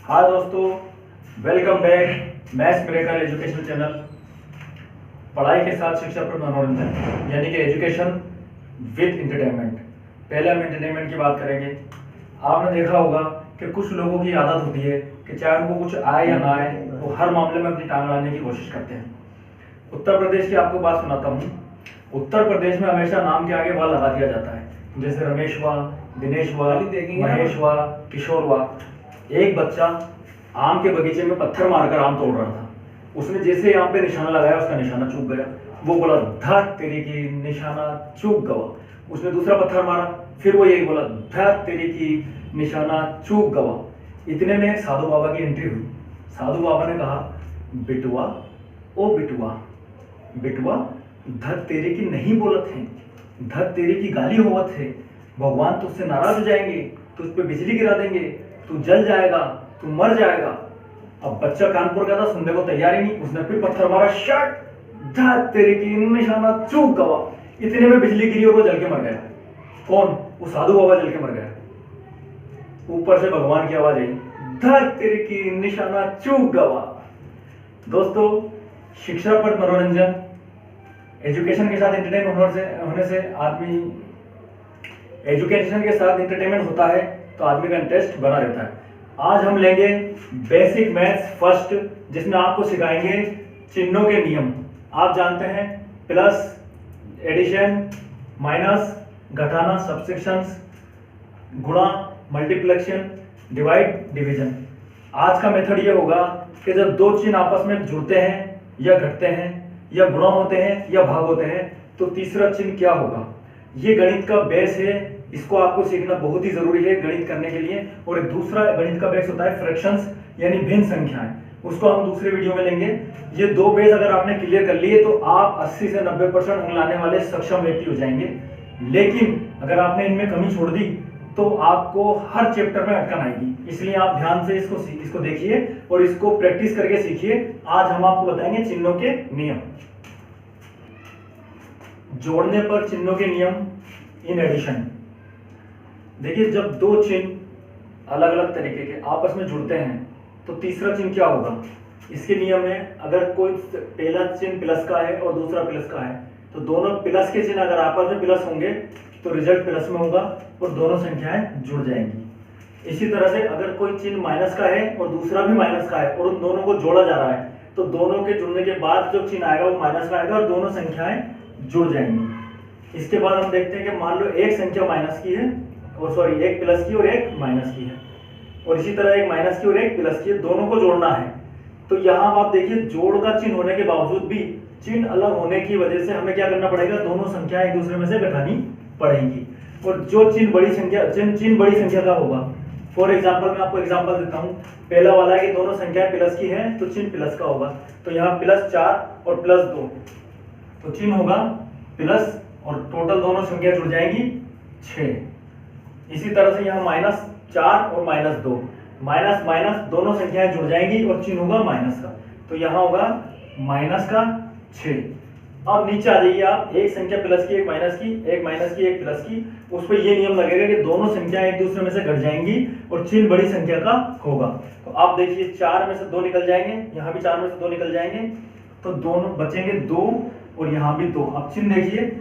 हाँ दोस्तों, welcome back maths miracle education channel. पढ़ाई के साथ शिक्षा पर मनोरंजन यानी कि एजुकेशन विद इंटरटेनमेंट। पहले हम इंटरटेनमेंट की बात करेंगे। आपने देखा होगा कि कुछ लोगों की आदत होती है कि चाहे उनको कुछ आए या ना आए, वो हर मामले में अपनी टांग लाने की कोशिश करते हैं। उत्तर प्रदेश की आपको बात सुनाता हूँ। उत्तर प्रदेश में हमेशा नाम के आगे वाह लगा दिया जाता है, जैसे रमेश वाह, दिनेश वाह, महेश वाह, किशोर वाह। एक बच्चा आम के बगीचे में पत्थर मारकर आम तोड़ रहा था। उसने जैसे यहाँ पे निशाना लगाया, उसका निशाना चूक गया। वो बोला धत तेरी की, निशाना चूक गवा। उसने दूसरा पत्थर मारा, फिर वो यही बोला धत तेरी की, निशाना चूक गवा। इतने में साधु बाबा की एंट्री हुई। साधु बाबा ने कहा, बिटुआ ओ बिटुआ, बिटुआ धत तेरे की नहीं बोलत है, धत तेरे की गाली होवत है। भगवान तुझसे नाराज हो जाएंगे, तुझ पे बिजली गिरा देंगे, तू जल जाएगा, तू मर जाएगा। अब बच्चा कानपुर का था, सुनने को तैयार ही नहीं। उसने फिर पत्थर मारा, शट, धत तेरे की, निशाना चूक गवा। इतने में बिजली गिरी और वो जल के मर गया। कौन? वो साधु बाबा जल के मर गया। ऊपर से भगवान की आवाज आई, धत तेरे की, निशाना चूक गवा। दोस्तों, शिक्षा पर मनोरंजन, एजुकेशन के साथ एंटरटेनमेंट होने से आदमी, एजुकेशन के साथ एंटरटेनमेंट होता है तो आदमी का इंटरेस्ट बना रहता है। आज हम लेंगे बेसिक मैथ्स फर्स्ट, जिसमें आपको सिखाएंगे चिन्हों के नियम। आप जानते हैं प्लस, एडिशन, माइनस, घटाना, सब्सट्रैक्शंस, गुणा, मल्टीप्लिकेशन, डिवाइड, डिवीजन। आज का मेथड ये होगा कि जब दो चिन्ह आपस में जुड़ते हैं या घटते हैं या गुणा होते हैं या भाग होते हैं, तो तीसरा चिन्ह क्या होगा। ये गणित का बेस है, इसको आपको सीखना बहुत ही जरूरी है गणित करने के लिए। और एक दूसरा गणित का बेस होता है फ्रैक्शंस यानी भिन्न संख्याएं, उसको हम दूसरे वीडियो में लेंगे। ये दो बेस अगर आपने क्लियर कर लिए तो आप 80 से 90% अंक लाने वाले सक्षम व्यक्ति हो जाएंगे। लेकिन अगर आपने इनमें कमी छोड़ दी तो आपको हर चैप्टर में अटकन आएगी। इसलिए आप ध्यान से इसको देखिए और इसको प्रैक्टिस करके सीखिए। आज हम आपको बताएंगे चिन्हों के नियम। जोड़ने पर चिन्हों के नियम इन एडिशन। देखिए, जब दो चिन्ह अलग अलग तरीके के आपस में जुड़ते हैं तो तीसरा चिन्ह क्या होगा। इसके नियम है, अगर कोई पहला चिन्ह प्लस का है और दूसरा प्लस का है तो दोनों प्लस के चिन्ह अगर आपस में प्लस होंगे तो रिजल्ट प्लस में होगा और दोनों संख्याएं जुड़ जाएंगी। इसी तरह से अगर कोई चिन्ह माइनस का है और दूसरा भी माइनस का है और उन दोनों को जोड़ा जा रहा है तो दोनों के जुड़ने के बाद जो चिन्ह आएगा वो माइनस का आएगा और दोनों संख्याएं जुड़ जाएंगी। इसके बाद हम देखते हैं कि मान लो एक संख्या माइनस की है, और सॉरी एक प्लस की और एक माइनस की है, और इसी तरह एक माइनस की और एक प्लस की है, दोनों को जोड़ना है। तो यहाँ आप देखिए, जोड़ का चिन्ह होने के बावजूद भी चिन्ह अलग होने की वजह से हमें क्या करना पड़ेगा, दोनों संख्या एक दूसरे में से घटानी पड़ेगी। और जो चिन्ह बड़ी संख्या का होगा, फॉर एग्जाम्पल मैं आपको एग्जाम्पल देता हूँ। पहला वाला है कि दोनों संख्याएं प्लस की हैं तो चिन्ह प्लस का होगा। तो यहाँ +4 और +2 तो चिन्ह होगा प्लस, और टोटल दोनों संख्या जुड़ जाएंगी 6। इसी तरह से यहाँ -4 और -2, माइनस माइनस दोनों संख्याएं जुड़ जाएंगी और चिन्ह होगा माइनस का। तो यहाँ होगा माइनस का 6। अब नीचे आ जाइए आप, एक संख्या प्लस की, एक माइनस की, एक माइनस की, एक प्लस की, उस पर ये नियम लगेगा कि दोनों संख्याएं एक दूसरे में से घट जाएंगी और चिन्ह बड़ी संख्या का होगा। तो आप देखिए, 4 में से 2 निकल जाएंगे, यहाँ भी 4 में से 2 निकल जाएंगे, तो दोनों बचेंगे 2 और यहाँ भी 2। अब चिन्ह देखिए,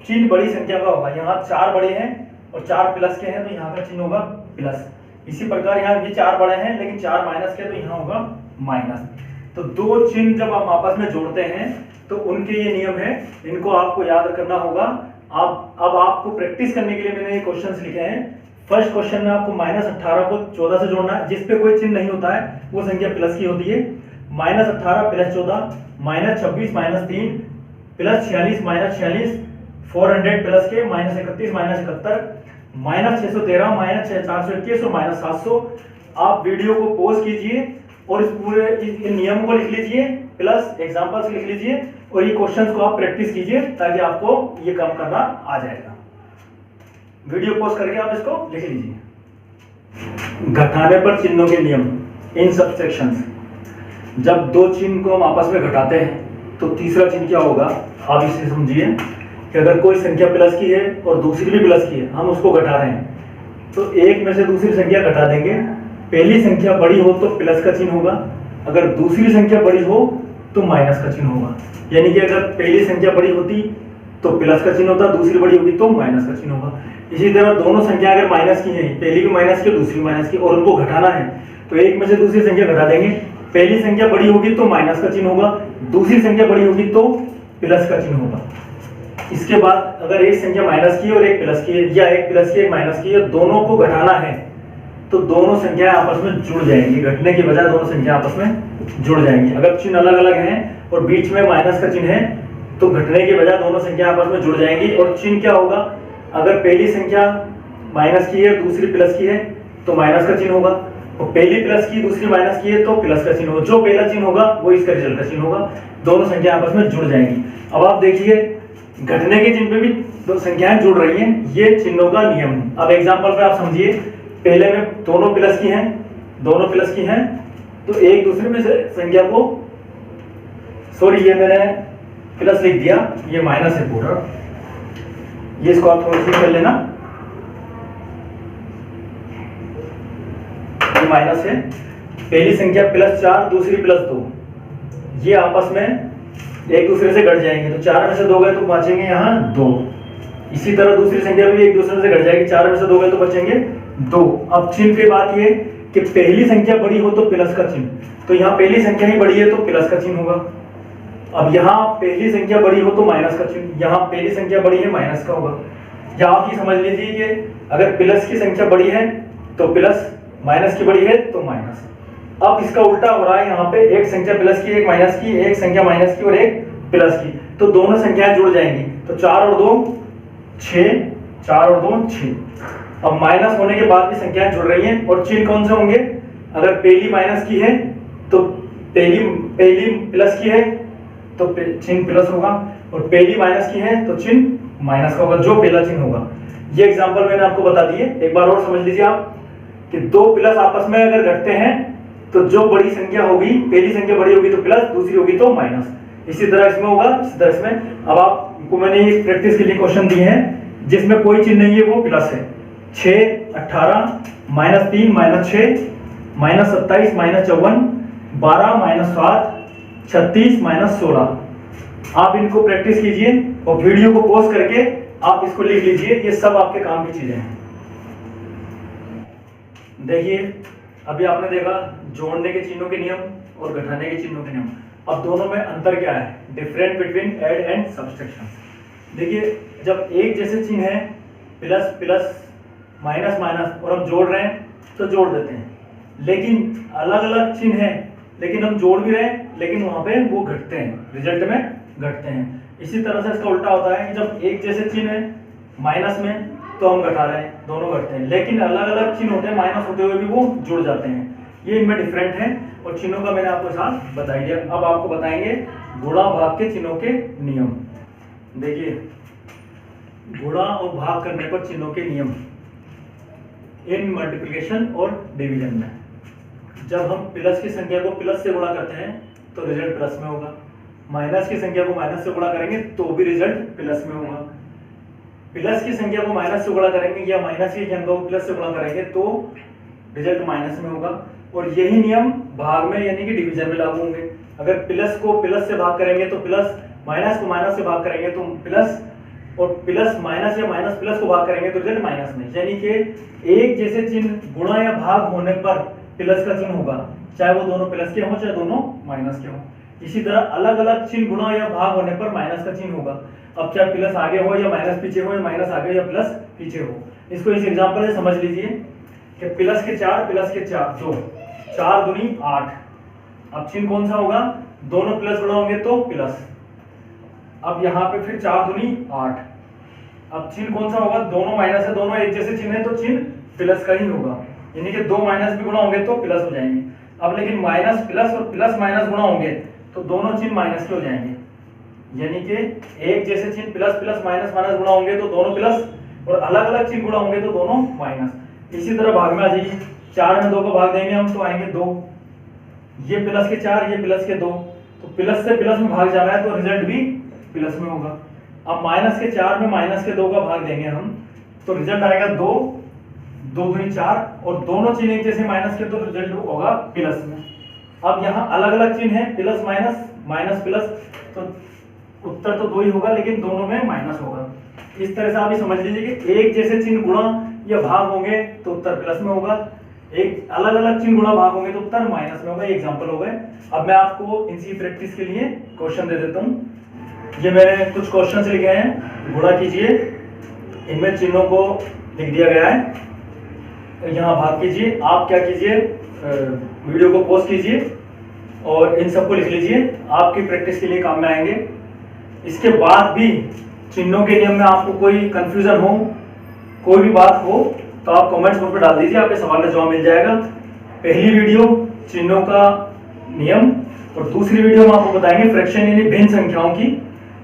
चिन्ह बड़ी संख्या का होगा। यहाँ 4 बड़े हैं और 4 प्लस के हैं तो यहाँ का चिन्ह होगा प्लस। इसी प्रकार यहाँ भी 4 बड़े हैं लेकिन 4 माइनस के, तो यहाँ होगा माइनस। तो दो चिन्ह जब आप आपस में जोड़ते हैं तो उनके ये नियम है, इनको आपको याद करना होगा। अब आपको प्रैक्टिस करने के लिए मैंने ये क्वेश्चंस लिखे हैं। फर्स्ट क्वेश्चन में आपको -18 को 14 से जोड़ना है, जिस पे कोई चिन्ह नहीं होता है वो संख्या प्लस की होती है। -18 + 14, -26 -3, +46 -46, 400 प्लस के, -31 -71, -613, -421 और -700। आप वीडियो को पॉज कीजिए और इस पूरे इन नियम को लिख लीजिए, प्लस एग्जांपल्स लिख लीजिए और ये क्वेश्चंस को आप प्रैक्टिस कीजिए ताकि आपको ये काम करना आ जाएगा। वीडियो पॉज करके आप इसको लिख लीजिए। घटाने पर चिन्हों के नियम इन सब्सट्रैक्शंस। जब दो चिन्ह को हम आपस में घटाते हैं तो तीसरा चिन्ह क्या होगा, आप इसे समझिए कि अगर कोई संख्या प्लस की है और दूसरी भी प्लस की है, हम उसको घटा रहे हैं तो एक में से दूसरी संख्या घटा देंगे पहली संख्या बड़ी हो तो प्लस का चिन्ह होगा, अगर दूसरी संख्या बड़ी हो तो माइनस का चिन्ह होगा। यानी कि अगर पहली संख्या बड़ी होती तो प्लस का चिन्ह होता, दूसरी बड़ी होगी तो माइनस का चिन्ह होगा। इसी तरह दोनों संख्या अगर माइनस की है, पहली भी माइनस की दूसरी माइनस की, और उनको घटाना है तो एक में से दूसरी संख्या घटा देंगे। पहली संख्या बड़ी होगी तो माइनस का चिन्ह होगा, दूसरी संख्या बड़ी होगी तो प्लस का चिन्ह होगा। इसके बाद अगर एक संख्या माइनस की है और एक प्लस की है, या एक प्लस की एक माइनस की है, दोनों को घटाना है तो दोनों संख्याएं आपस में जुड़ जाएंगी। घटने की बजाय दोनों संख्या आपस में जुड़ जाएंगी। अगर चिन्ह अलग अलग हैं और बीच में माइनस का चिन्ह है तो घटने के बजाय दोनों संख्या आपस में जुड़ जाएंगी। और चिन्ह क्या होगा, अगर पहली संख्या माइनस की है दूसरी प्लस की है तो माइनस का चिन्ह होगा, और पहली प्लस की दूसरी माइनस की है तो प्लस का चिन्ह होगा। जो पहला चिन्ह होगा वो इसका रिजल्ट का चिन्ह होगा, दोनों संख्या आपस में जुड़ जाएंगी। अब आप देखिए घटने के चिन्ह पे भी दो संख्याएं जुड़ रही हैं, ये चिन्हों का नियम है। अब एग्जांपल पे आप समझिए, पहले में दोनों प्लस की हैं तो एक दूसरे में से संख्या को, सॉरी ये मैंने प्लस लिख दिया, ये माइनस है पूरा, ये इसको आप थोड़ा सी कर लेना, ये माइनस है। पहली संख्या +4 दूसरी +2, ये आपस में एक दूसरे से घट जाएंगे तो 4 में से 2 गए तो बचेंगे यहाँ 2। इसी तरह दूसरी संख्या भी एक दूसरे से घट जाएगी, 4 में से 2 गए तो बचेंगे 2। अब चिन्ह की बात ये कि पहली संख्या बड़ी हो तो प्लस का चिन्ह, तो यहाँ पहली संख्या ही बड़ी है तो प्लस का चिन्ह होगा। अब यहाँ पहली संख्या बड़ी हो तो माइनस का चिन्ह, यहाँ पहली संख्या बड़ी है माइनस का होगा। या आप ये समझ लीजिए कि अगर प्लस की संख्या बड़ी है तो प्लस, माइनस की बड़ी है तो माइनस। अब इसका उल्टा हो रहा है, यहाँ पे एक संख्या प्लस की एक माइनस की, एक संख्या माइनस की और एक प्लस की, तो दोनों संख्याएं जुड़ जाएंगी। तो 4 और 2 6, 4 और 2 6। अब माइनस होने के बाद भी संख्याएं जुड़ रही हैं और चिन्ह कौन से होंगे, अगर पहली माइनस की है तो पहली प्लस की है तो चिन्ह प्लस होगा, और पहली माइनस की है तो चिन्ह माइनस का होगा, जो पहला चिन्ह होगा। ये एग्जांपल मैंने आपको बता दिए, एक बार और समझ लीजिए आप कि दो प्लस आपस में अगर घटते हैं तो जो बड़ी संख्या होगी, पहली संख्या बड़ी होगी तो प्लस, दूसरी होगी तो माइनस। इसी तरह इसमें होगा, इसी तरह इसमें। अब आपको मैंने ये प्रैक्टिस के लिए क्वेश्चन दिए हैं जिसमें कोई चिन्ह नहीं है, वो प्लस है। 6 18 -3 -6 -27 -54 12 -7 36 -16। आप इनको प्रैक्टिस कीजिए और वीडियो को पॉज करके आप इसको लिख लीजिए, ये सब आपके काम की चीजें हैं। देखिए अभी आपने देखा जोड़ने के चिन्हों के नियम और घटाने के चिन्हों के नियम। अब दोनों में अंतर क्या है, different between add and subtraction. देखिए जब एक जैसे चिन्ह है, प्लस प्लस माइनस माइनस, और हम जोड़ रहे हैं तो जोड़ देते हैं, लेकिन अलग अलग चिन्ह है लेकिन हम जोड़ भी रहे हैं लेकिन वहां पे वो घटते हैं, रिजल्ट में घटते हैं। इसी तरह से इसका उल्टा होता है कि जब एक जैसे चिन्ह है माइनस में तो हम घटा रहे हैं, दोनों घटते हैं, लेकिन अलग अलग चिन्ह होते हैं, माइनस होते हुए भी वो जुड़ जाते हैं। ये इनमें डिफरेंट है और चिन्हों का मैंने आपको साथ बता दिया। अब आपको बताएंगे गुणा भाग के चिन्हों के नियम। देखिए गुणा और भाग करने पर चिन्हों के नियम इन मल्टीप्लिकेशन और डिवीजन में। जब हम प्लस की संख्या को प्लस से गुणा करते हैं तो रिजल्ट प्लस में होगा, माइनस की संख्या को माइनस से गुणा करेंगे तो भी रिजल्ट प्लस में होगा, प्लस की संख्या को माइनस से गुणा करेंगे या माइनस की संख्या को प्लस से गुणा करेंगे तो रिजल्ट माइनस में होगा। और यही नियम भाग में यानी कि डिवीजन में लागू होंगे। अगर प्लस को प्लस से भाग करेंगे तो प्लस, माइनस को माइनस से भाग करेंगे तो प्लस, और प्लस माइनस या माइनस प्लस को भाग करेंगे तो रिजल्ट माइनस में। यानी कि एक जैसे चिन्ह गुणा या भाग होने पर प्लस का चिन्ह होगा, चाहे वो दोनों प्लस के हों चाहे दोनों माइनस के हों। इसी तरह अलग अलग चिन्ह गुणा या भाग होने पर माइनस का चिन्ह होगा। अब चाहे प्लस आगे हो या माइनस पीछे हो, या माइनस आगे या प्लस पीछे हो। इसको इस एग्जांपल से समझ लीजिए कि प्लस के 4 प्लस के 4 2, 4 दूनी 8। अब चिन्ह कौन सा होगा, दोनों प्लस गुणा होंगे तो प्लस। अब यहाँ पे फिर 4 दूनी 8। अब चिन्ह कौन सा होगा, दोनों माइनस है, दोनों एक जैसे चिन्ह है तो चिन्ह प्लस का ही होगा, यानी कि 2 माइनस भी गुणा होंगे तो प्लस हो जाएंगे। अब लेकिन माइनस प्लस और प्लस माइनस गुणा होंगे तो दोनों चिन्ह माइनस के हो जाएंगे, यानी कि एक जैसे चिन्ह प्लस प्लस माइनस माइनस गुणा होंगे तो दोनों प्लस, और अलग अलग चिन्ह गुणा होंगे तो दोनों माइनस। इसी तरह भाग में आ जाइए, 4 में 2 को भाग देंगे हम तो आएंगे 2, ये प्लस के 4 ये प्लस के 2, तो प्लस से प्लस में भाग जा रहा है तो रिजल्ट भी प्लस में होगा। अब माइनस के 4 में माइनस के 2 का भाग देंगे हम तो रिजल्ट आएगा 2, 2 दूनी 4 और दोनों चिन्ह एक जैसे माइनस के तो रिजल्ट होगा प्लस में। अब यहाँ अलग अलग चिन्ह है, प्लस माइनस माइनस प्लस, तो उत्तर तो 2 ही होगा लेकिन दोनों में माइनस होगा। इस तरह से आप ये समझ लीजिए कि एक जैसे चिन्ह गुणा या भाग होंगे तो उत्तर प्लस में होगा, एक अलग अलग चिन्ह गुणा भाग होंगे तो उत्तर माइनस में होगा। ये एग्जांपल हो गए। अब मैं आपको इनकी प्रैक्टिस के लिए क्वेश्चन दे देता हूँ। ये मैंने कुछ क्वेश्चन लिखे हैं, गुणा कीजिए, इनमें चिन्हों को लिख दिया गया है, यहाँ भाग कीजिए। आप क्या कीजिए, वीडियो को पॉज कीजिए और इन सबको लिख लीजिए, आपकी प्रैक्टिस के लिए काम में आएंगे। इसके बाद भी चिन्हों के नियम में आपको कोई कंफ्यूजन हो, कोई भी बात हो तो आप कमेंट्स बोर्ड पर डाल दीजिए, आपके सवाल का जवाब मिल जाएगा। पहली वीडियो चिन्हों का नियम और दूसरी वीडियो में आपको बताएंगे फ्रैक्शन यानी भिन्न संख्याओं की।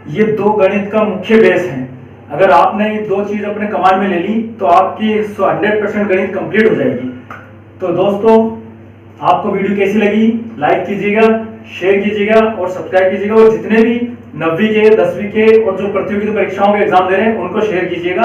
ये 2 गणित का मुख्य बेस है। अगर आपने ये 2 चीज अपने कमांड में ले ली तो आपकी 100% गणित कंप्लीट हो जाएगी। तो दोस्तों, आपको वीडियो कैसी लगी, लाइक कीजिएगा, शेयर कीजिएगा और सब्सक्राइब कीजिएगा। और जितने भी 9वीं के, 10वीं के और जो प्रतियोगिता परीक्षाओं के एग्जाम दे रहे हैं उनको शेयर कीजिएगा।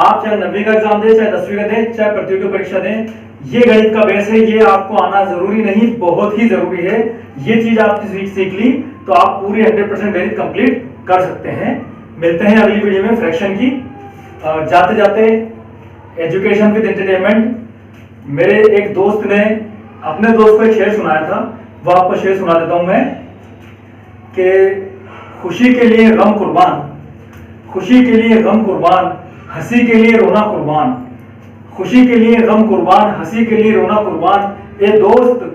आप चाहे 9वीं का एग्जाम दें, चाहे 10वीं का दें, चाहे प्रतियोगिता परीक्षा दें, ये गणित का बेस है, ये आपको आना जरूरी नहीं, बहुत ही जरूरी है। ये चीज आप सीख ली तो आप पूरी 100% गणित कंप्लीट कर सकते हैं। मिलते हैं अगली वीडियो में फ्रैक्शन की। जाते जाते एजुकेशन विद एंटरटेनमेंट, मेरे एक दोस्त ने अपने दोस्त को एक शेर सुनाया था, वो आपको शेर सुना देता हूं मैं कि खुशी के लिए गम कुर्बान, खुशी के लिए गम कुर्बान, हंसी के लिए रोना कुर्बान, खुशी के लिए गम कुर्बान, हंसी के लिए रोना कुर्बान, ए दोस्त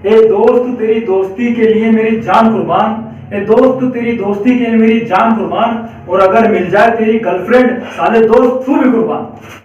तेरी दोस्ती के लिए मेरी जान कुर्बान, ए दोस्त तेरी दोस्ती के लिए मेरी जान कुर्बान, और अगर मिल जाए तेरी गर्लफ्रेंड साले दोस्त तू भी कुर्बान।